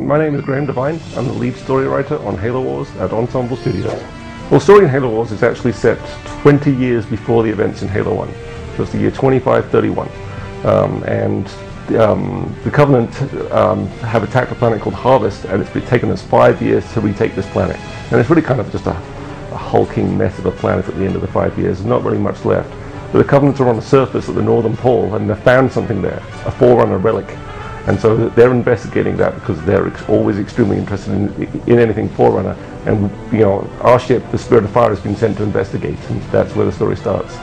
My name is Graham Devine. I'm the lead story writer on Halo Wars at Ensemble Studios. Well, story in Halo Wars is actually set 20 years before the events in Halo 1. So it's the year 2531. The Covenant have attacked a planet called Harvest, and it's been taken us 5 years to retake this planet. And it's really kind of just a hulking mess of a planet at the end of the 5 years. There's not really much left. But the Covenants are on the surface at the northern pole, and they've found something there, a Forerunner relic. And so they're investigating that because they're always extremely interested in anything Forerunner. And our ship, the Spirit of Fire, has been sent to investigate, and that's where the story starts.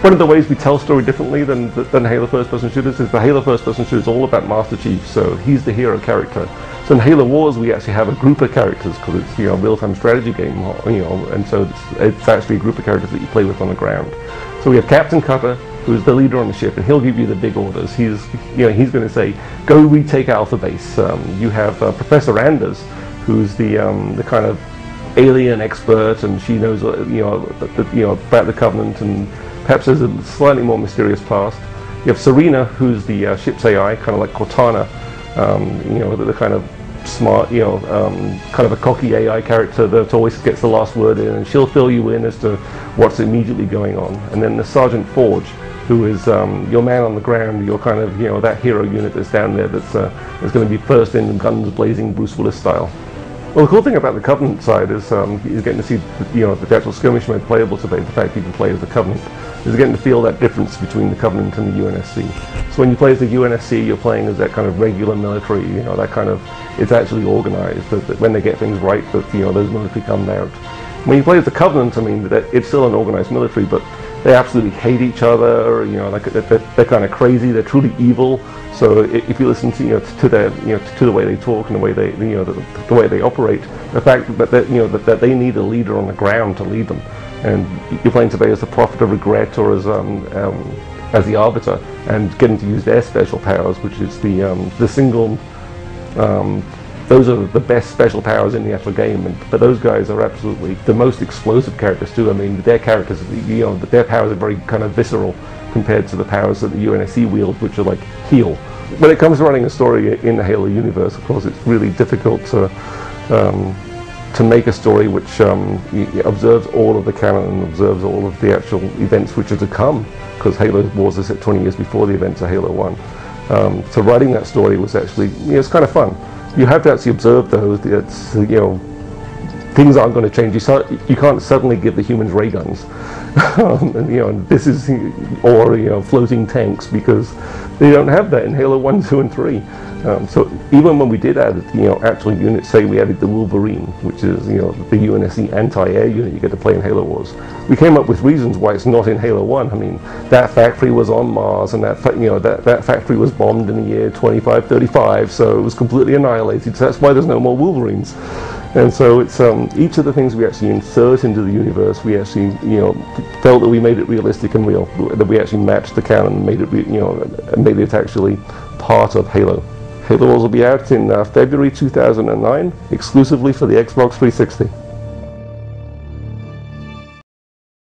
One of the ways we tell story differently than Halo first-person shooters is the Halo first-person shooter is all about Master Chief, so he's the hero character. So in Halo Wars, we actually have a group of characters because it's a real-time strategy game, and so it's actually a group of characters that you play with on the ground. So we have Captain Cutter, who's the leader on the ship, and he'll give you the big orders. He's going to say, "Go retake Alpha Base." You have Professor Anders, who's the kind of alien expert, and she knows about the Covenant, and perhaps has a slightly more mysterious past. You have Serena, who's the ship's AI, kind of like Cortana, the kind of smart, kind of a cocky AI character that always gets the last word in, and she'll fill you in as to what's immediately going on. And then the Sergeant Forge, who is your man on the ground, your kind of, that hero unit that's down there that's going to be first in, guns blazing, Bruce Willis style. Well, the cool thing about the Covenant side is getting to see the actual skirmish mode playable today. The fact you can play as the Covenant is getting to feel that difference between the Covenant and the UNSC. So when you play as the UNSC, you're playing as that kind of regular military. That kind of, it's actually organised. That when they get things right, that those military come out. When you play as the Covenant, I mean, it's still an organised military, but they absolutely hate each other. They're kind of crazy. They're truly evil. So if you listen to to the way they talk and the way they the way they operate, the fact that they need a leader on the ground to lead them, and you're playing today as the Prophet of Regret or as the Arbiter, and getting to use their special powers, which is the single. Those are the best special powers in the actual game, but those guys are absolutely the most explosive characters too. I mean, their characters, their powers are very kind of visceral compared to the powers that the UNSC wield, which are like heal. When it comes to running a story in the Halo universe, of course, it's really difficult to make a story which observes all of the canon and observes all of the actual events which are to come, because Halo Wars is set 20 years before the events of Halo 1. So writing that story was actually, it's kind of fun. You have to actually observe those. Things aren't going to change. You can't suddenly give the humans ray guns, or floating tanks, because they don't have that in Halo 1, 2, and 3. So even when we did add actual units, say we added the Wolverine, which is the UNSC anti-air unit you get to play in Halo Wars, we came up with reasons why it's not in Halo 1. I mean, that factory was on Mars, and that factory was bombed in the year 2535, so it was completely annihilated. So that's why there's no more Wolverines. And so it's each of the things we actually insert into the universe, we actually felt that we made it realistic and real, that we actually matched the canon and made it actually part of Halo. Halo Wars will be out in February 2009, exclusively for the Xbox 360.